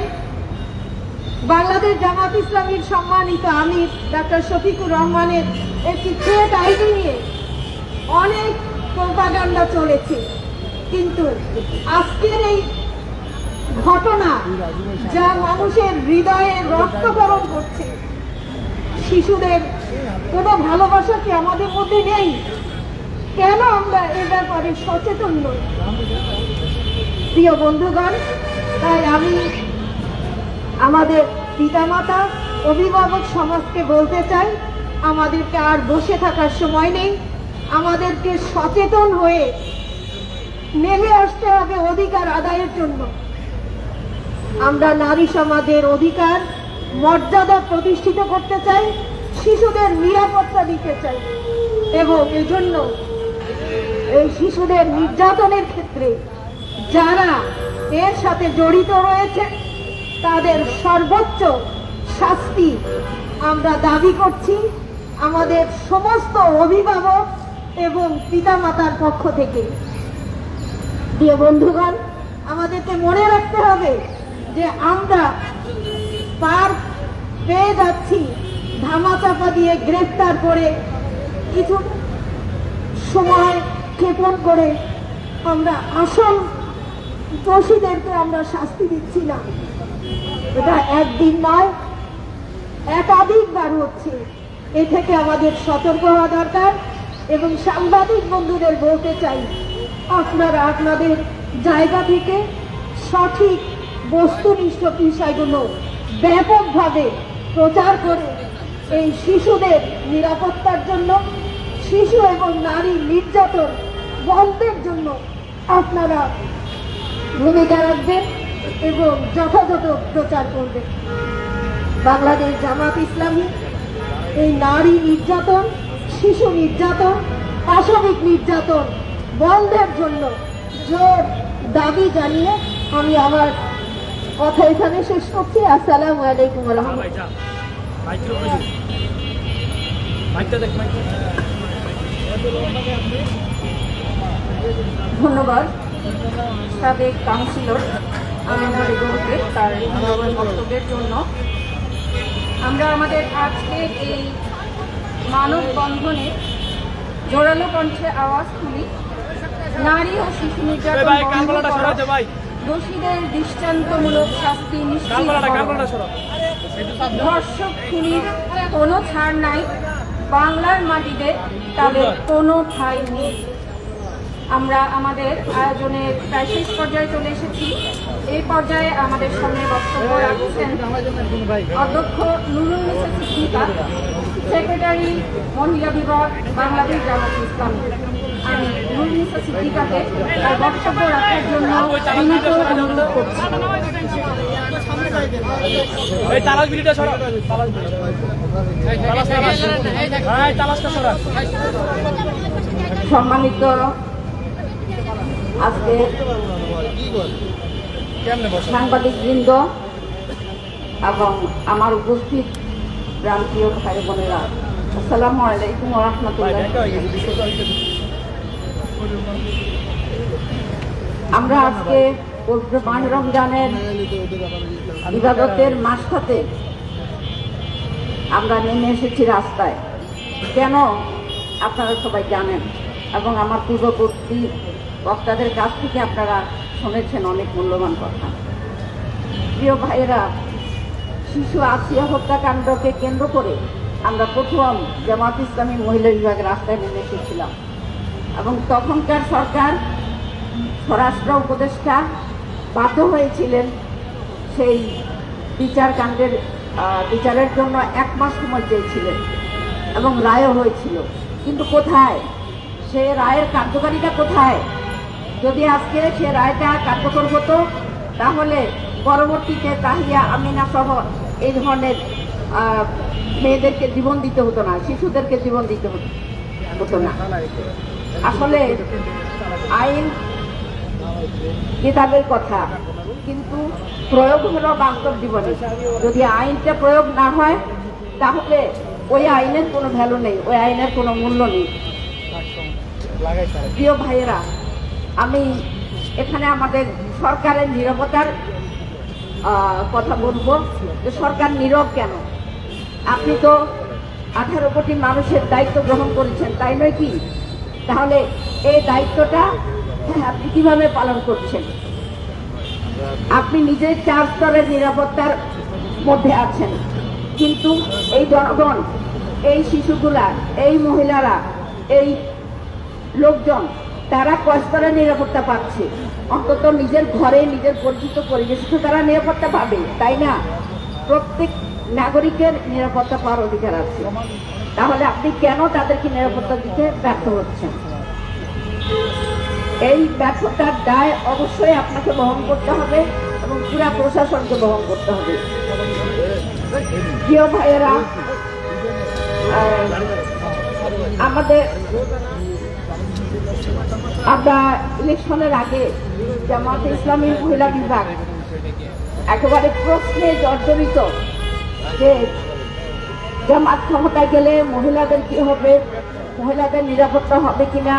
বাংলাদেশ জামাত ইসলামীর সম্মানিত আমির ডাক্তার শফিকুর রহমানের একটি থ্রেড আইডি নিয়ে অনেক প্রোপাগান্ডা চলেছে, কিন্তু আজকের এই ঘটনা যা মানুষের হৃদয়ে রক্তকরণ করছে, শিশুদের কোনো ভালোবাসা কি আমাদের মধ্যে নেই? কেন আমরা এ ব্যাপারে সচেতন নই? প্রিয় বন্ধুগণ, তাই আমি আমাদের পিতামাতা অভিভাবক সমাজকে বলতে চাই, আমাদেরকে আর বসে থাকার সময় নেই, আমাদেরকে সচেতন হয়ে নেমে আসতে হবে অধিকার আদায়ের জন্য। আমরা নারী সমাজের অধিকার মর্যাদা প্রতিষ্ঠিত করতে চাই, শিশুদের নিরাপত্তা দিতে চাই, এবং এজন্য এই শিশুদের নির্যাতনের ক্ষেত্রে যারা এর সাথে জড়িত রয়েছে তাদের সর্বোচ্চ শাস্তি আমরা দাবি করছি আমাদের সমস্ত অভিভাবক এবং পিতামাতার পক্ষ থেকে। প্রিয় বন্ধুগণ, আমাদেরকে মনে রাখতে হবে যে আমরা পার পেয়ে যাচ্ছি ধামাচাপা দিয়ে গ্রেফতার করে, কিছু সময় ক্ষেপণ করে আমরা আসল দোষীদেরকে আমরা শাস্তি দিচ্ছি না। এটা একদিন নয়, একাধিকবার হচ্ছে। এ থেকে আমাদের সতর্ক হওয়া দরকার, এবং সাংবাদিক বন্ধুদের বলতে চাই, আপনারা আপনাদের জায়গা থেকে সঠিক বস্তুনিষ্ঠ বিষয়গুলো ব্যাপকভাবে প্রচার করে এই শিশুদের নিরাপত্তার জন্য, শিশু এবং নারী নির্যাতন বন্ধের জন্য আপনারা ভূমিকা রাখবেন এবং যথাযথ প্রচার করবেন। বাংলাদেশ জামাত ইসলামী এই নারী নির্যাতন, শিশু নির্যাতন, পাশবিক নির্যাতন বন্ধের জন্য জোর দাবি জানিয়ে আমি আমার কথা এখানে শেষ করছি। আসসালামু আলাইকুম ওয়া রাহমাতুল্লাহ। ধন্যবাদ সাবেক কাউন্সিলর আমিনা বেগমকে তার মূল্যবান বক্তব্যের জন্য। আমরা আমাদের আজকের এই মানববন্ধনে জোরালো কণ্ঠে আওয়াজ তুলি, নারী ও শিশু নির্যাতন বন্ধ করা, দোষীদের দৃষ্টান্তমূলক শাস্তি নিশ্চিত করা, ধর্ষক খুনির কোনো ছাড় নাই, বাংলার মাটিতে তাদের কোনো ঠাঁই নেই। আমরা আমাদের আয়োজনের প্রায় শেষ পর্যায়ে চলে এসেছি। এই পর্যায়ে আমাদের সামনে বক্তব্য রাখছেন অধ্যক্ষ নুরুন নিসা সিদ্দিকা, সেক্রেটারি মহিলা বিভাগ, বাংলাদেশ জামাত ইসলামী। আমি নুরুন নিসা সিদ্দিকাকে তার বক্তব্য রাখার জন্য বিনীত অনুরোধ করছি। সম্মানিত আজকে সাংবাদিক বৃন্দ এবং আমার উপস্থিত প্রান্তীয় ভাই বোনেরা, আসসালামু আলাইকুম ওয়া রাহমাতুল্লাহ। আমরা আজকে পবিত্র মাহে রমজানের ইবাদতের মাসটাতে আমরা নেমে এসেছি রাস্তায়। কেন আপনারা সবাই জানেন। এবং আমার পূর্ববর্তী বক্তাদের কাছ থেকে আপনারা শুনেছেন অনেক মূল্যবান কথা। প্রিয় ভাইয়েরা, শিশু আসিয়া হত্যাকাণ্ডকে কেন্দ্র করে আমরা প্রথম জামাত ইসলামী মহিলা বিভাগের রাস্তায় নেমে এসেছিলাম এবং তখনকার সরকার স্বরাষ্ট্র উপদেষ্টা বাধ্য হয়েছিলেন সেই বিচারের জন্য 1 মাস সময় চেয়েছিলেন এবং রায়ও হয়েছিল। কিন্তু কোথায় সে রায়ের কার্যকারিতা কোথায়? যদি আজকে সে রায়টা কার্যকর হতো তাহলে পরবর্তীতে তাহিয়া আমিনা সহ এই ধরনের মেয়েদেরকে জীবন দিতে হতো না, শিশুদেরকে জীবন দিতে হতো না। আসলে আইন কিতাবের কথা, কিন্তু প্রয়োগ হলো বাস্তব জীবনে। যদি আইনটা প্রয়োগ না হয় তাহলে ওই আইনের কোনো ভ্যালু নেই, ওই আইনের কোনো মূল্য নেই। প্রিয় ভাইয়েরা, আমি এখানে আমাদের সরকারের নীরবতার কথা বলবো যে সরকার নীরব কেন? আপনি তো 18 কোটি মানুষের দায়িত্ব গ্রহণ করেছেন, তাই নয় কি? তাহলে এই দায়িত্বটা আপনি কিভাবে পালন করছেন? আপনি নিজের 4 স্তরের নিরাপত্তার মধ্যে আছেন, কিন্তু এই জনগণ, এই শিশুগুলা, এই মহিলারা, এই লোকজন তারা কয় স্তরের নিরাপত্তা পাচ্ছে? অন্তত নিজের ঘরে, নিজের পরিচিত পরিবেশে তো তারা নিরাপত্তা পাবে, তাই না? প্রত্যেক নাগরিকের নিরাপত্তা পাওয়ার অধিকার আছে। তাহলে আপনি কেন তাদেরকে নিরাপত্তা দিতে ব্যর্থ হচ্ছেন? এই ব্যর্থতার দায় অবশ্যই আপনাকে বহন করতে হবে এবং পুরা প্রশাসনকে বহন করতে হবে। প্রিয় ভাইয়েরা, আমরা ইলেকশনের আগে জামাত ইসলামী মহিলা বিভাগ একেবারে প্রশ্নে জর্জরিত যে জামাত ক্ষমতায় গেলে মহিলাদের কি হবে, মহিলাদের নিরাপত্তা হবে কিনা,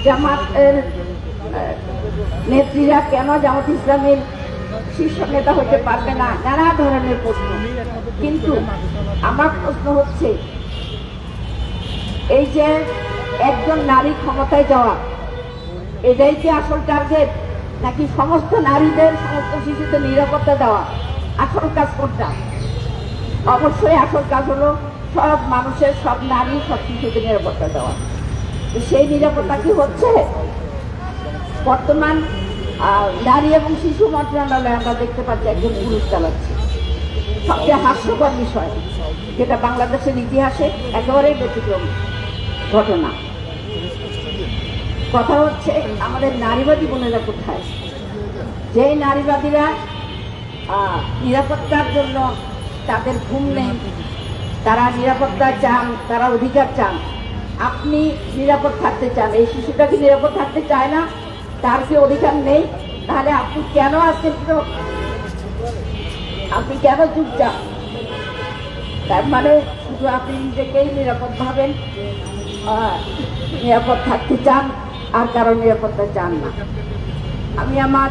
জামাতের নেত্রীরা কেন জামাত ইসলামের শীর্ষ নেতা হতে পারবে না, নানা ধরনের প্রশ্ন। কিন্তু আমার প্রশ্ন হচ্ছে, এই যে একজন নারী ক্ষমতায় যাওয়া, এটাই কি আসল টার্গেট, নাকি সমস্ত নারীদের, সমস্ত শিশুদের নিরাপত্তা দেওয়া আসল কাজ কোনটা? অবশ্যই আসল কাজ হলো সব মানুষের, সব নারী, সব শিশুদের নিরাপত্তা দেওয়া। সেই নিরাপত্তা কি হচ্ছে? বর্তমান নারী এবং শিশু মন্ত্রণালয়ে আমরা দেখতে পাচ্ছি একজন পুরুষ চালাচ্ছে। সবচেয়ে হাস্যকর বিষয়, যেটা বাংলাদেশের ইতিহাসে একেবারেই ব্যতিক্রম ঘটনা। কথা হচ্ছে, আমাদের নারীবাদী বোনেরা কোথায়? যে নারীবাদীরা নিরাপত্তার জন্য তাদের ঘুম নেই, তারা নিরাপত্তা চান, তারা অধিকার চান। আপনি নিরাপদ থাকতে চান, এই শিশুটা কি নিরাপদ থাকতে চায় না? তার কি অধিকার নেই? তাহলে আপনি কেন আছেন? আপনি কেন চুপচাপ? তার মানে শুধু আপনি নিজেকেই নিরাপদ ভাবেন, নিরাপদ থাকতে চান, আর কারো নিরাপত্তা চান না। আমি আমার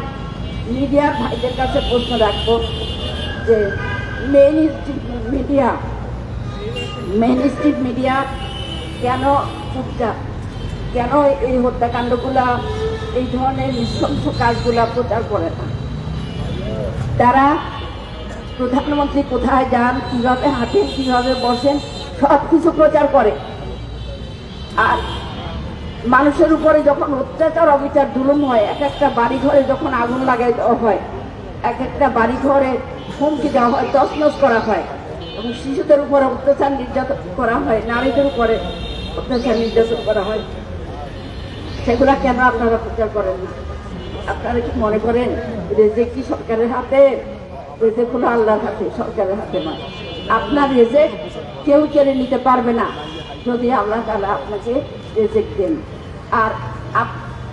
মিডিয়ার ভাইদের কাছে প্রশ্ন রাখবো যে মেইন স্ট্রিট মিডিয়া কেন চুপচাপ? কেন এই হত্যাকাণ্ডগুলা, এই ধরনের নৃশংস কাজগুলা প্রচার করে না? তারা প্রধানমন্ত্রী কোথায় যান, কিভাবে হাঁটেন, কিভাবে বসেন, সব কিছু প্রচার করে। আর মানুষের উপরে যখন অত্যাচার, অবিচার, জুলুম হয়, এক একটা বাড়ি ঘরে যখন আগুন লাগাই দেওয়া হয়, এক একটা বাড়ি ঘরে হুমকি দেওয়া হয়, তছনছ করা হয়, এবং শিশুদের উপরে অত্যাচার নির্যাতন করা হয়, নারীদের উপরে অত্যাচার নির্যাতন করা হয়, সেগুলা কেন আপনারা প্রচার করেন না? আপনারা কি মনে করেন রেজেক কি সরকারের হাতে? রেজেক হলো আল্লাহর হাতে, সরকারের হাতে নয়। আপনার রেজেক কেউ কেড়ে নিতে পারবে না যদি আল্লাহ তাআলা আপনাকে রেজেক দেন। আর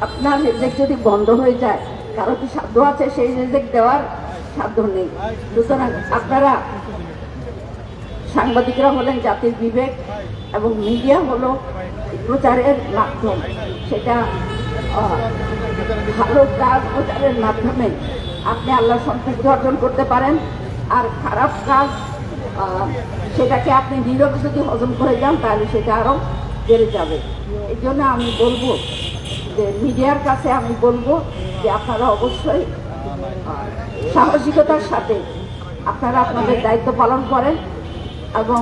আপনার রেজেক যদি বন্ধ হয়ে যায়, কারো কি সাধ্য আছে সেই রেজেক দেওয়ার? সাধ্য নেই। সুতরাং আপনারা, সাংবাদিকরা হলেন জাতির বিবেক এবং মিডিয়া হলো প্রচারের মাধ্যম। সেটা ভালো কাজ প্রচারের মাধ্যমে আপনি আল্লাহ সন্তুষ্টি অর্জন করতে পারেন। আর খারাপ কাজ, সেটাকে আপনি নীরবে যদি হজম করে যান, তাহলে সেটা আরো বেড়ে যাবে। এই জন্য আমি বলবো যে মিডিয়ার কাছে আমি বলবো যে আপনারা অবশ্যই সাহসিকতার সাথে আপনারা আপনাদের দায়িত্ব পালন করেন এবং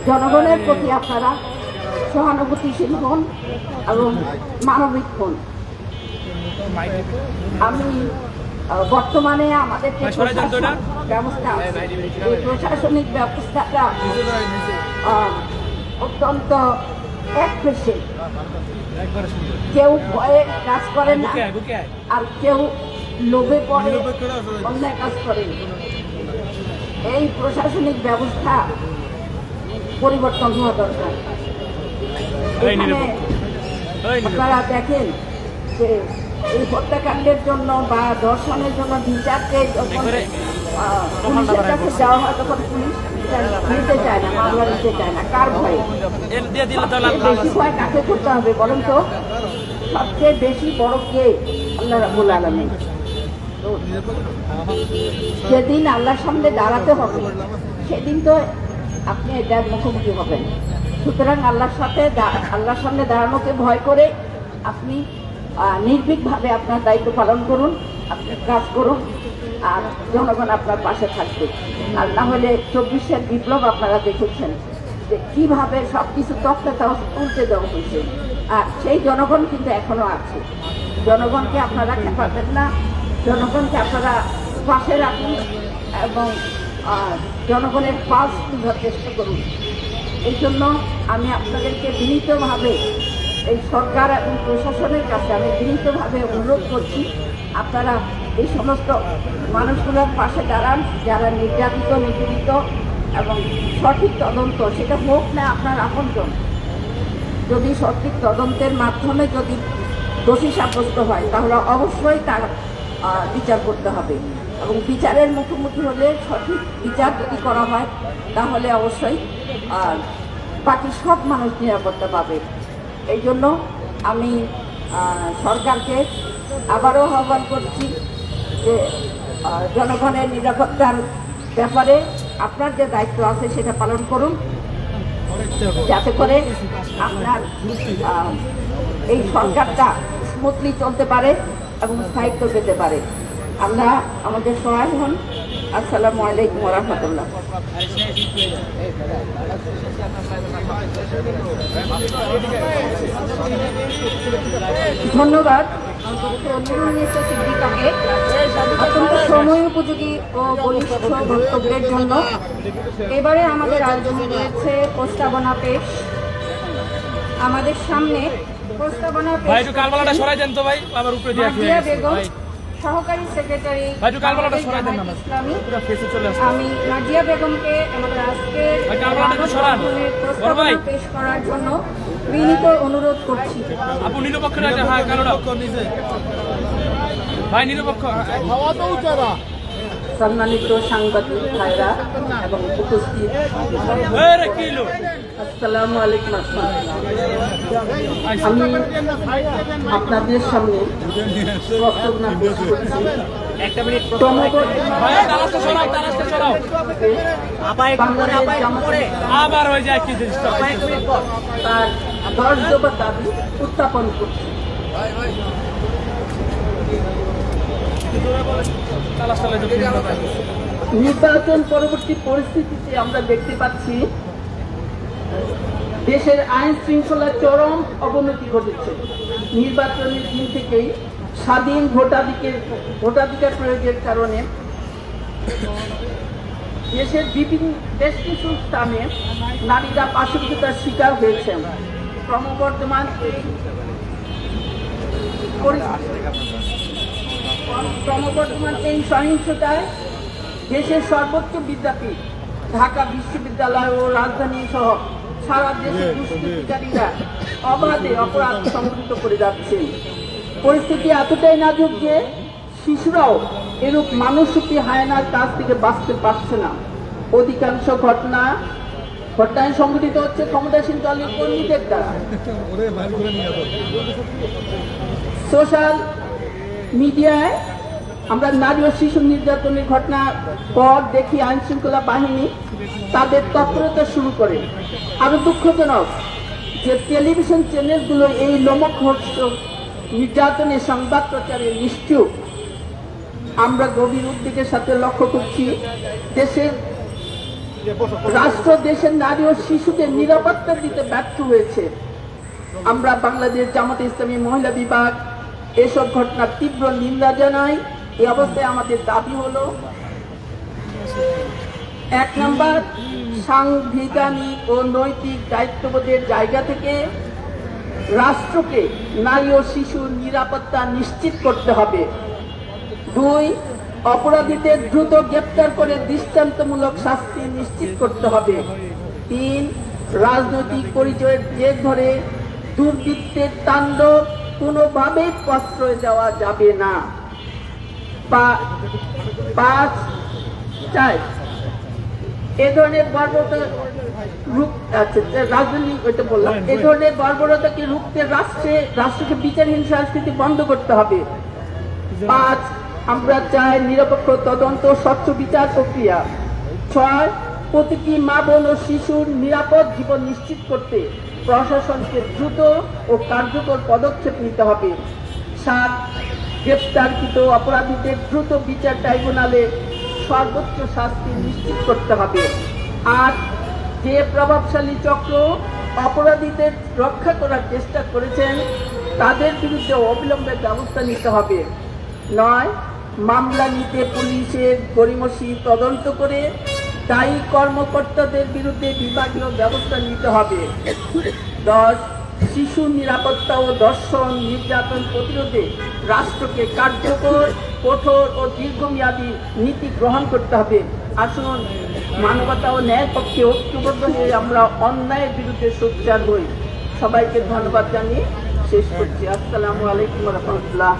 জনগণের প্রতি আপনারা সহানুভূতিশীল হন এবং মানবিক হন। আমি বর্তমানে আমাদের যে ব্যবস্থা আছে, এই প্রশাসনিক ব্যবস্থাটা অত্যন্ত একপেশে, কেউ ভয়ে কাজ করে না আর কেউ লোভে পড়ে অন্যায় কাজ করে। এই প্রশাসনিক ব্যবস্থা পরিবর্তন হওয়া দরকার। আপনারা দেখেন যে এই হত্যাকাণ্ডের জন্য বা ধর্ষণের জন্য বিচারকে পুলিশের কাছে যাওয়া হয় তখন পুলিশ নিতে চায় না, মামলা নিতে চায় না। কার ভয়ে? বেশি ভয় কাকে করতে হবে বলেন তো? সবচেয়ে বেশি বড় কে? আল্লাহ রাব্বুল আলামিন। সেদিন আল্লাহর সামনে দাঁড়াতে হবে, সেদিন তো আপনি এটার মুখোমুখি হবেন। সুতরাং আল্লাহর সামনে দাঁড়ানোকে ভয় করে আপনি নির্ভীকভাবে আপনার দায়িত্ব পালন করুন, আপনি কাজ করুন, আর জনগণ আপনার পাশে থাকবে। আর না হলে 24-এর বিপ্লব আপনারা দেখেছেন যে কিভাবে সবকিছু তক্তা উল্টে দেওয়া হয়েছে, আর সেই জনগণ কিন্তু এখনো আছে। জনগণকে আপনারা খেপাবেন না, জনগণকে আপনারা পাশে রাখুন এবং জনগণের পালস বোঝার চেষ্টা করুন। এই জন্য আমি আপনাদেরকে বিনীতভাবে এই সরকার এবং প্রশাসনের কাছে আমি বিনীতভাবে অনুরোধ করছি, আপনারা এই সমস্ত মানুষগুলোর পাশে দাঁড়ান যারা নির্যাতিত, নিপীড়িত, এবং সঠিক তদন্ত সেটা হোক না আপনার আপনজন। যদি সঠিক তদন্তের মাধ্যমে যদি দোষী সাব্যস্ত হয় তাহলে অবশ্যই তার বিচার করতে হবে, এবং বিচারের মুখোমুখি হলে সঠিক বিচার যদি করা হয় তাহলে অবশ্যই বাকি সব মানুষ নিরাপত্তা পাবে। এই জন্য আমি সরকারকে আবারও আহ্বান করছি যে জনগণের নিরাপত্তার ব্যাপারে আপনার যে দায়িত্ব আছে সেটা পালন করুন, যাতে করে আপনার এই সরকারটা স্মুথলি চলতে পারে এবং স্থায়িত্ব পেতে পারে। আমরা আমাদের সহায় হন। আসসালামু আলাইকুম ওয়া রাহমাতুল্লাহ। ধন্যবাদ সিদ্দিকাকে অত্যন্ত সময় উপযোগী ও বলিষ্ঠ বক্তব্যের জন্য। এবারে আমাদের আয়োজনে রয়েছে প্রস্তাবনা পেশ। আমাদের সামনে প্রস্তাবনা পেশ নাজিয়া বেগম, সহকারী সেক্রেটারি ইসলামী। আমি নাজিয়া বেগমকে আমাদের আজকের প্রস্তাবনা পেশ করার জন্য বিনীত অনুরোধ করছি। সম্মানিত সাংবাদিক ভাইরা এবং উপস্থিত, আসসালামু আলাইকুম। আমি আপনাদের সামনে প্রস্তাবনা পেশ করছি। তার 10 দফা দাবি উত্থাপন করছি। নির্বাচন পরবর্তী পরিস্থিতিতে আমরা দেখতে পাচ্ছি দেশের আইন শৃঙ্খলার চরম অবনতি ঘটেছে। নির্বাচনের দিন থেকেই স্বাধীন ভোটাধিকার প্রয়োগের কারণে দেশের বেশ কিছু স্থানে নারীরা পাশবিকতার শিকার হয়েছেন। ক্রমবর্ধমান এই সহিংসতায় দেশের সর্বোচ্চ বিদ্যাপীঠ ঢাকা বিশ্ববিদ্যালয় ও রাজধানী সহ সারা দেশের দুষ্কৃতিকারীরা অবাধে অপরাধ সংঘটিত করে যাচ্ছে। পরিস্থিতি এতটাই নাজুক যে শিশুরাও এরূপ মানুষরূপী হায়নার কাছ থেকে বাঁচতে পারছে না। অধিকাংশ ঘটনায় সংঘটিত হচ্ছে ক্ষমতাসীন দলের কর্মীদের দ্বারা। সোশ্যাল মিডিয়ায় আমরা নারী ও শিশু নির্যাতনের ঘটনার পর দেখি আইন শৃঙ্খলা বাহিনী তাদের তৎপরতা শুরু করে। আরো দুঃখজনক, যে টেলিভিশন চ্যানেলগুলো এই লোমহর্ষক নির্যাতনের সংবাদ প্রচারে নিশ্চুপ। আমরা গভীর উদ্বেগের সাথে লক্ষ্য করছি রাষ্ট্র দেশের নারী ও শিশুদের নিরাপত্তা দিতে ব্যর্থ হয়েছে। আমরা বাংলাদেশ জামাতে ইসলামী মহিলা বিভাগ এসব ঘটনার তীব্র নিন্দা জানাই। এই অবস্থায় আমাদের দাবি হলো, 1 নম্বর, সাংবিধানিক ও নৈতিক দায়িত্ববোধের জায়গা থেকে রাষ্ট্রকে নারী ও শিশুর নিরাপত্তা নিশ্চিত করতে হবে। 2, অপরাধীদের দ্রুত গ্রেপ্তার করে দৃষ্টান্তমূলক শাস্তি নিশ্চিত করতে হবে। 3, রাজনৈতিক পরিচয়ের জের ধরে দুর্বৃত্তের তাণ্ডব কোনোভাবেই প্রশ্রয় দেওয়া যাবে না। 5, এ ধরনের বর্বরতাকে রুখতে রাষ্ট্রকে বিচারহীন সংস্কৃতি বন্ধ করতে হবে। 5, আমরা চাই নিরপেক্ষ তদন্ত, স্বচ্ছ বিচার প্রক্রিয়া। 6, প্রতিটি মা বোন ও শিশুর নিরাপদ জীবন নিশ্চিত করতে প্রশাসনকে দ্রুত ও কার্যকর পদক্ষেপ নিতে হবে। 7, গ্রেপ্তারকৃত অপরাধীদের দ্রুত বিচার ট্রাইব্যুনালে সর্বোচ্চ শাস্তি নিশ্চিত করতে হবে। 8, যে প্রভাবশালী চক্র অপরাধীদের রক্ষা করার চেষ্টা করেছেন তাদের বিরুদ্ধে অবিলম্বে ব্যবস্থা নিতে হবে। 9, মামলা নিতে পুলিশের গড়িমসি তদন্ত করে দায়ী কর্মকর্তাদের বিরুদ্ধে বিভাগীয় ব্যবস্থা নিতে হবে। 10, শিশু নিরাপত্তা ও ধর্ষণ নির্যাতন প্রতিরোধে রাষ্ট্রকে কার্যকর, কঠোর ও দীর্ঘমেয়াদী নীতি গ্রহণ করতে হবে। আসুন মানবতা ও ন্যায়ের পক্ষে ঐক্যবদ্ধ হয়ে আমরা অন্যায়ের বিরুদ্ধে সোচ্চার হই। সবাইকে ধন্যবাদ জানিয়ে শেষ করছি। আসসালামু আলাইকুম ওয়া রাহমাতুল্লাহ।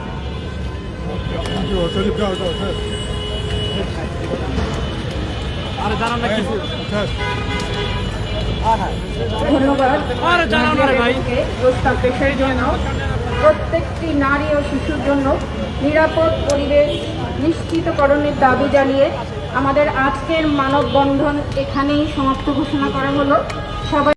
ধন্যবাদ প্রস্তাব পেশের জন্য। প্রত্যেকটি নারী ও শিশুর জন্য নিরাপদ পরিবেশ নিশ্চিতকরণের দাবি জানিয়ে আমাদের আজকের মানববন্ধন এখানেই সমাপ্ত ঘোষণা করা হলো।